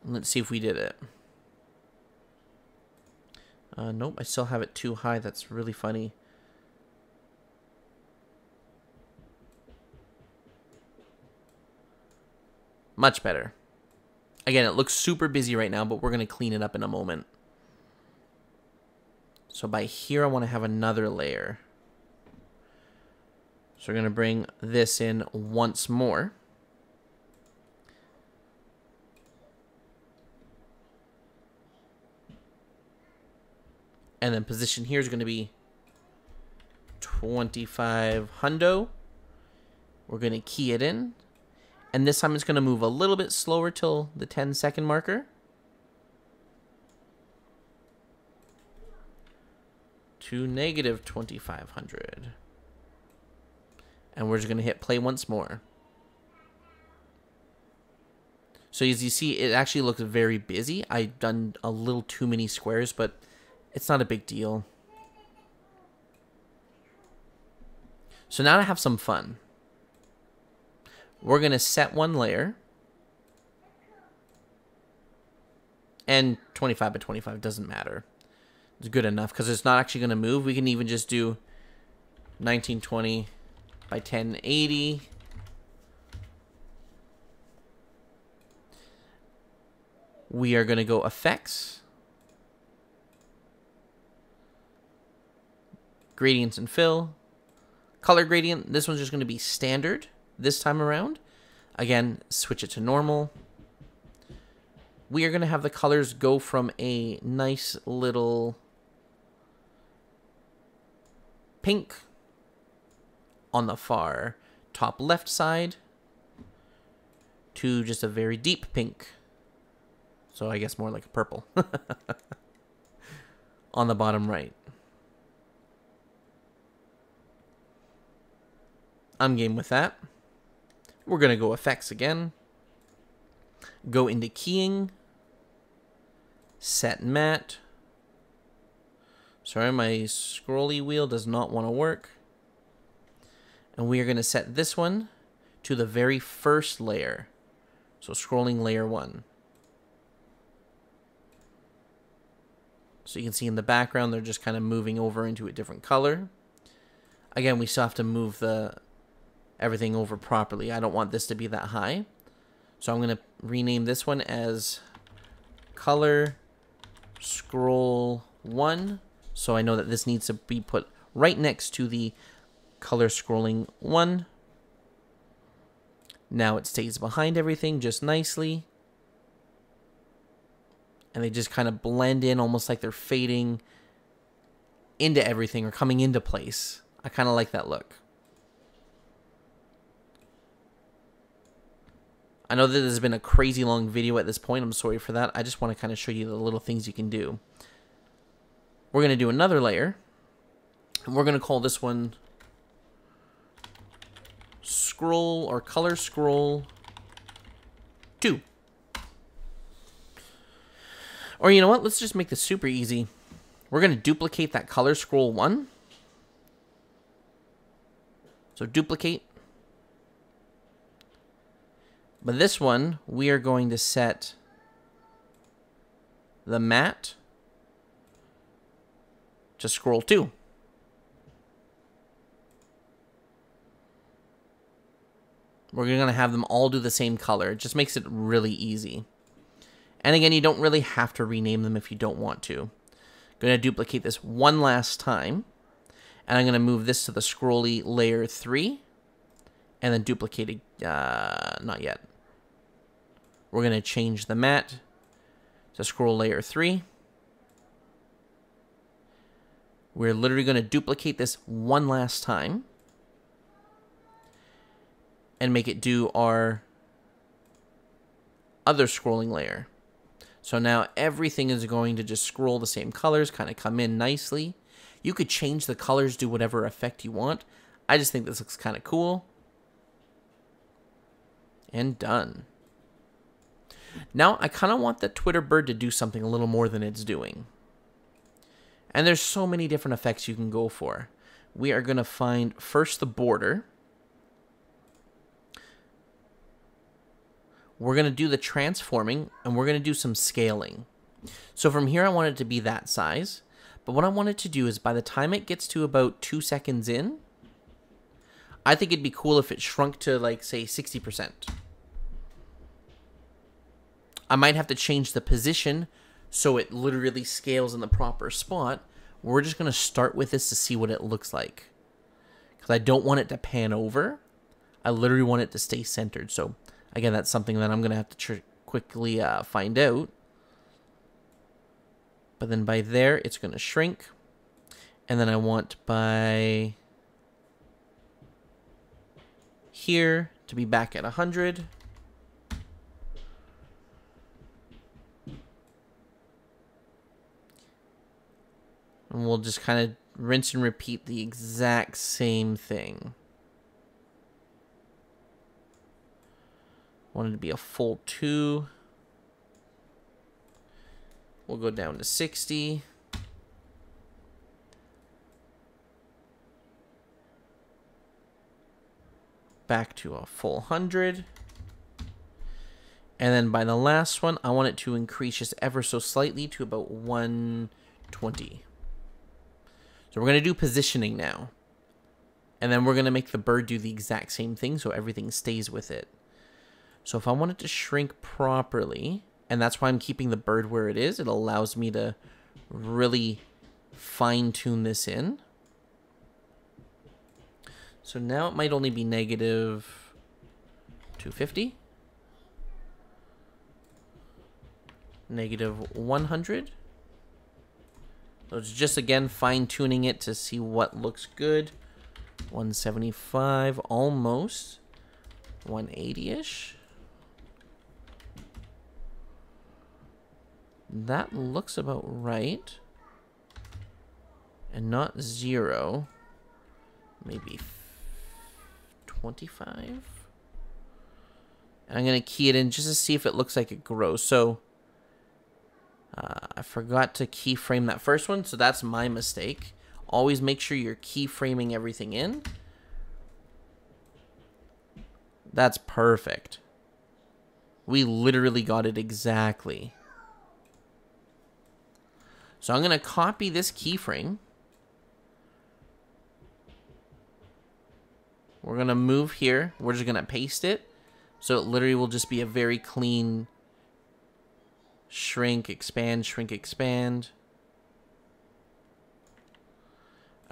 Speaker 2: Let's see if we did it. Nope, I still have it too high. That's really funny. Much better. Again, it looks super busy right now, but we're going to clean it up in a moment. So by here, I want to have another layer. So we're going to bring this in once more. And then position here is going to be 25 hundo. We're going to key it in. And this time it's going to move a little bit slower till the 10-second marker. To negative 2500. And we're just going to hit play once more. So as you see, it actually looks very busy. I've done a little too many squares, but it's not a big deal. So now to have some fun, we're going to set one layer. And 25 by 25 doesn't matter. It's good enough because it's not actually going to move. We can even just do 1920 by 1080. We are going to go effects, gradients and fill, color gradient. This one's just going to be standard this time around. Again, switch it to normal. We are going to have the colors go from a nice little pink on the far top left side to just a very deep pink. So I guess more like a purple on the bottom right. I'm game with that. We're going to go effects again. Go into keying. Set matte. Sorry, my scrolly wheel does not want to work. And we are going to set this one to the very first layer. So scrolling layer 1. So you can see in the background, they're just kind of moving over into a different color. Again, we still have to move everything over properly. I don't want this to be that high. So I'm going to rename this one as color scroll 1. So I know that this needs to be put right next to the color scrolling 1. Now it stays behind everything just nicely. And they just kind of blend in almost like they're fading into everything or coming into place. I kind of like that look. I know that this has been a crazy long video at this point. I'm sorry for that. I just want to kind of show you the little things you can do. We're going to do another layer. And we're going to call this one scroll or color scroll 2. Or you know what? Let's just make this super easy. We're going to duplicate that color scroll 1. So duplicate. But this one, we are going to set the matte to scroll 2. We're going to have them all do the same color. It just makes it really easy. And again, you don't really have to rename them if you don't want to. I'm going to duplicate this one last time. And I'm going to move this to the scrolly layer 3. And then duplicate it. Not yet. We're going to change the matte to scroll layer 3. We're literally going to duplicate this one last time. And make it do our other scrolling layer. So now everything is going to just scroll the same colors, kind of come in nicely. You could change the colors, do whatever effect you want. I just think this looks kind of cool. And done. Now I kind of want the Twitter bird to do something a little more than it's doing. And there's so many different effects you can go for. We are going to find first the border. We're going to do the transforming, and we're going to do some scaling. So from here, I want it to be that size. But what I want it to do is by the time it gets to about 2 seconds in, I think it'd be cool if it shrunk to, like, say, 60%. I might have to change the position so it literally scales in the proper spot. We're just going to start with this to see what it looks like. Because I don't want it to pan over. I literally want it to stay centered. So again, that's something that I'm going to have to quickly find out. But then by there, it's going to shrink. And then I want by here to be back at 100. And we'll just kind of rinse and repeat the exact same thing. Want it to be a full 2. We'll go down to 60. Back to a full 100. And then by the last one, I want it to increase just ever so slightly to about 120. So we're going to do positioning now. And then we're going to make the bird do the exact same thing so everything stays with it. So if I want it to shrink properly, and that's why I'm keeping the bird where it is, it allows me to really fine-tune this in. So now it might only be negative 250. Negative 100. So it's just, again, fine-tuning it to see what looks good. 175, almost. 180-ish. That looks about right. And not 0. Maybe 25. And I'm going to key it in just to see if it looks like it grows. So I forgot to keyframe that first one, so that's my mistake. Always make sure you're keyframing everything in. That's perfect. We literally got it exactly. So I'm going to copy this keyframe. We're going to move here. We're just going to paste it. So it literally will just be a very clean shrink, expand, shrink, expand.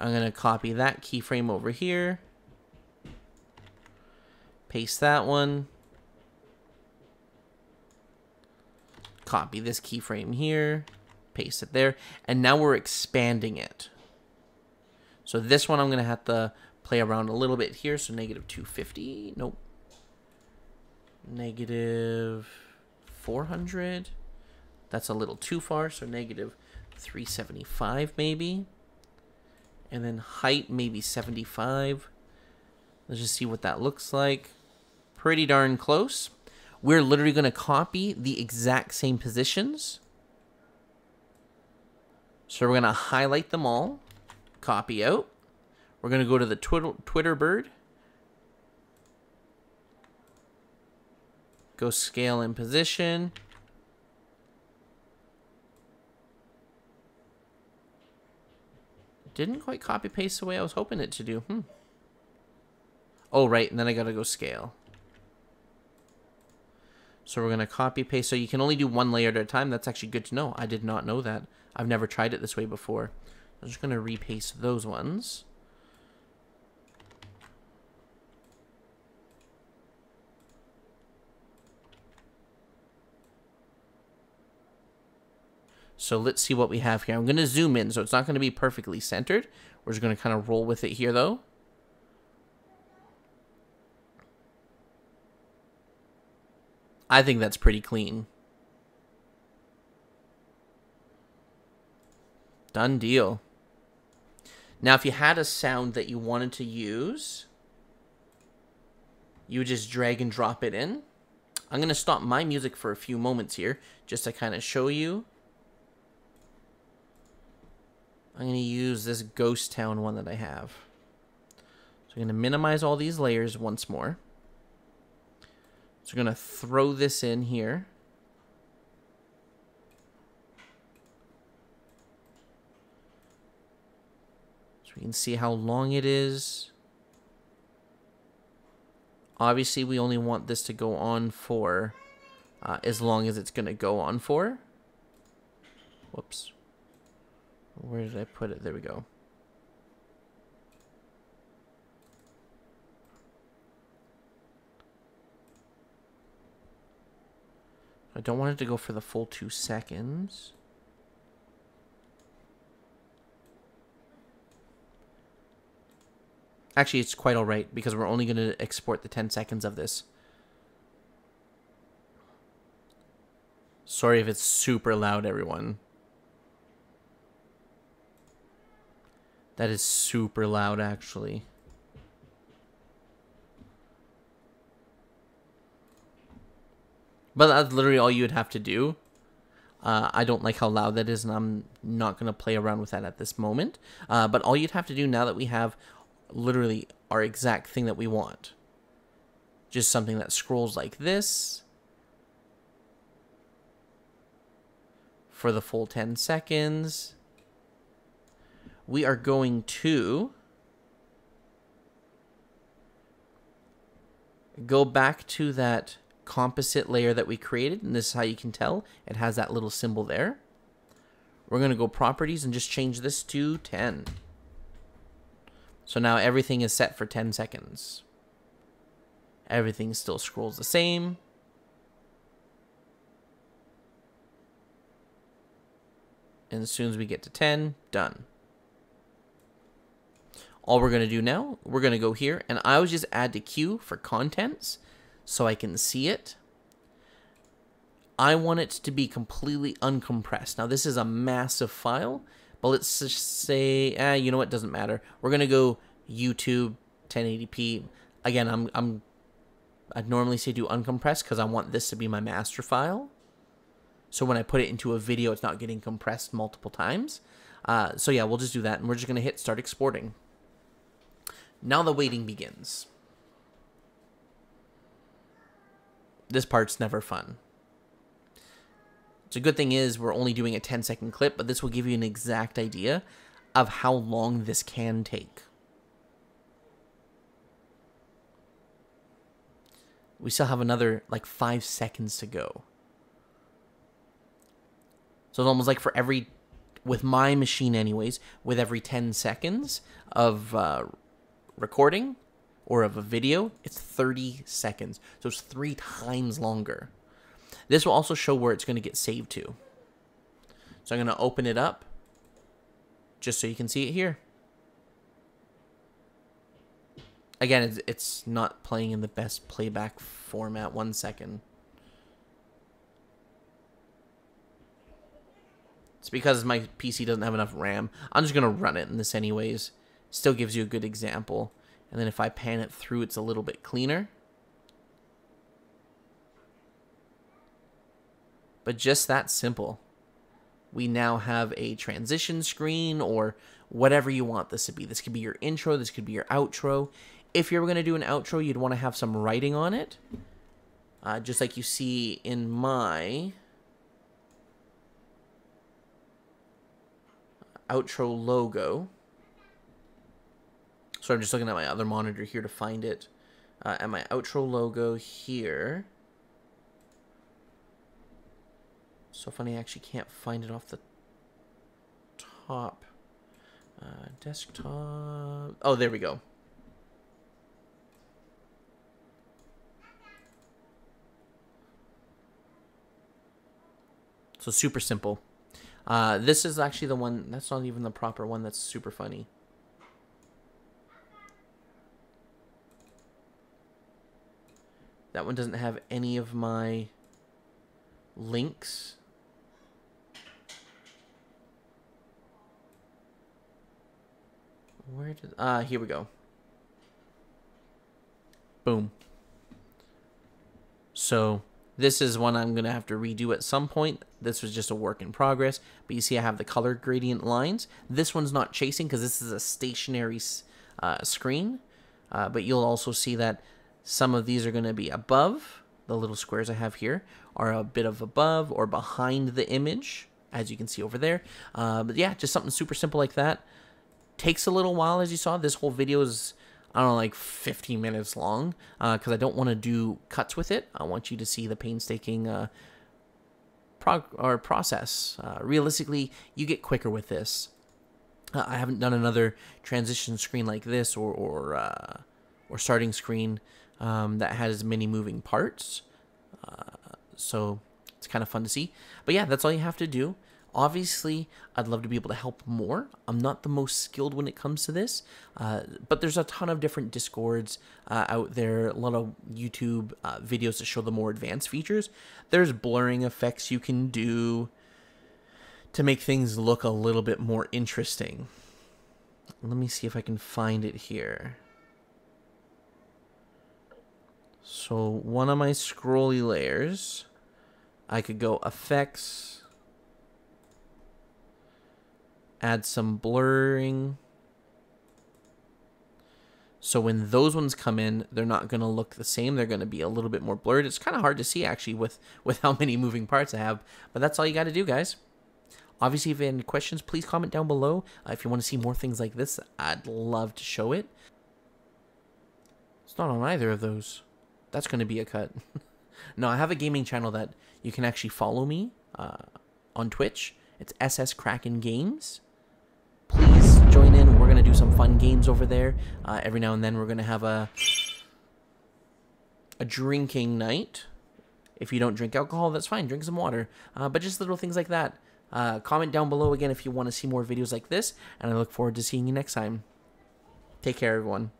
Speaker 2: I'm going to copy that keyframe over here. Paste that one. Copy this keyframe here. Paste it there. And now we're expanding it. So this one I'm going to have to play around a little bit here. So negative 250. Nope. Negative 400. That's a little too far. So negative 375 maybe. And then height maybe 75. Let's just see what that looks like. Pretty darn close. We're literally going to copy the exact same positions. So we're going to highlight them all. Copy out. We're going to go to the Twitter bird. Go scale and position. Didn't quite copy paste the way I was hoping it to do. Oh, right. And then I got to go scale. So we're going to copy paste. So you can only do one layer at a time. That's actually good to know. I did not know that. I've never tried it this way before. I'm just going to repaste those ones. So let's see what we have here. I'm going to zoom in, so it's not going to be perfectly centered. We're just going to kind of roll with it here, though. I think that's pretty clean. Done deal. Now, if you had a sound that you wanted to use, you would just drag and drop it in. I'm going to stop my music for a few moments here, just to kind of show you. I'm going to use this Ghost Town one that I have. So I'm going to minimize all these layers once more. So I'm going to throw this in here. So we can see how long it is. Obviously, we only want this to go on for as long as it's going to go on for. Whoops. Where did I put it? There we go. I don't want it to go for the full 2 seconds. Actually, it's quite all right because we're only going to export the 10 seconds of this. Sorry if it's super loud, everyone. That is super loud, actually. But that's literally all you would have to do. I don't like how loud that is, and I'm not going to play around with that at this moment. But all you'd have to do now that we have literally our exact thing that we want. Just something that scrolls like this. For the full 10 seconds. We are going to go back to that composite layer that we created, and this is how you can tell it has that little symbol there. We're going to go properties and just change this to 10. So now everything is set for 10 seconds. Everything still scrolls the same. And as soon as we get to 10, done. All we're going to do now, we're going to go here, and I always just add to queue for contents so I can see it. I want it to be completely uncompressed. Now, this is a massive file, but let's just say, you know what, doesn't matter. We're going to go YouTube 1080p. Again, I'd normally say do uncompressed because I want this to be my master file. So when I put it into a video, it's not getting compressed multiple times. So yeah, we'll just do that, and we're just going to hit start exporting. Now the waiting begins. This part's never fun. So a good thing is we're only doing a 10-second clip, but this will give you an exact idea of how long this can take. We still have another like 5 seconds to go. So it's almost like for every, with my machine anyways, with every 10 seconds of recording or of a video, it's 30 seconds. So it's 3 times longer. This will also show where it's going to get saved to. So I'm going to open it up just so you can see it here. Again, it's not playing in the best playback format. 1 second. It's because my PC doesn't have enough RAM. I'm just going to run it in this anyways. Still gives you a good example. And then if I pan it through, it's a little bit cleaner. But just that simple. We now have a transition screen or whatever you want this to be. This could be your intro. This could be your outro. If you're going to do an outro, you'd want to have some writing on it. Just like you see in my outro logo. So I'm just looking at my other monitor here to find it. At my outro logo here. So funny, I actually can't find it off the top. Desktop. Oh, there we go. So super simple. This is actually the one, that's not even the proper one, that's super funny. That one doesn't have any of my links. Where did, here we go. Boom. So this is one I'm going to have to redo at some point. This was just a work in progress. But you see I have the color gradient lines. This one's not chasing because this is a stationary screen. But you'll also see that some of these are going to be above. The little squares I have here are a bit of above or behind the image, as you can see over there. But yeah, just something super simple like that. Takes a little while, as you saw. This whole video is, I don't know, like 15 minutes long because I don't want to do cuts with it. I want you to see the painstaking process. Realistically, you get quicker with this. I haven't done another transition screen like this or starting screen that has many moving parts. So it's kind of fun to see. But yeah, that's all you have to do. Obviously, I'd love to be able to help more. I'm not the most skilled when it comes to this, but there's a ton of different Discords out there, a lot of YouTube videos that show the more advanced features. There's blurring effects you can do to make things look a little bit more interesting. Let me see if I can find it here. So one of my scrolly layers, I could go effects, add some blurring. So when those ones come in, they're not going to look the same. They're going to be a little bit more blurred. It's kind of hard to see actually with how many moving parts I have, but that's all you got to do, guys. Obviously, if you have any questions, please comment down below. If you want to see more things like this, I'd love to show it. It's not on either of those. That's going to be a cut. No, I have a gaming channel that you can actually follow me on Twitch. It's SS Kraken Games. Please join in. We're going to do some fun games over there. Every now and then we're going to have a drinking night. If you don't drink alcohol, that's fine. Drink some water. But just little things like that. Comment down below again if you want to see more videos like this. And I look forward to seeing you next time. Take care, everyone.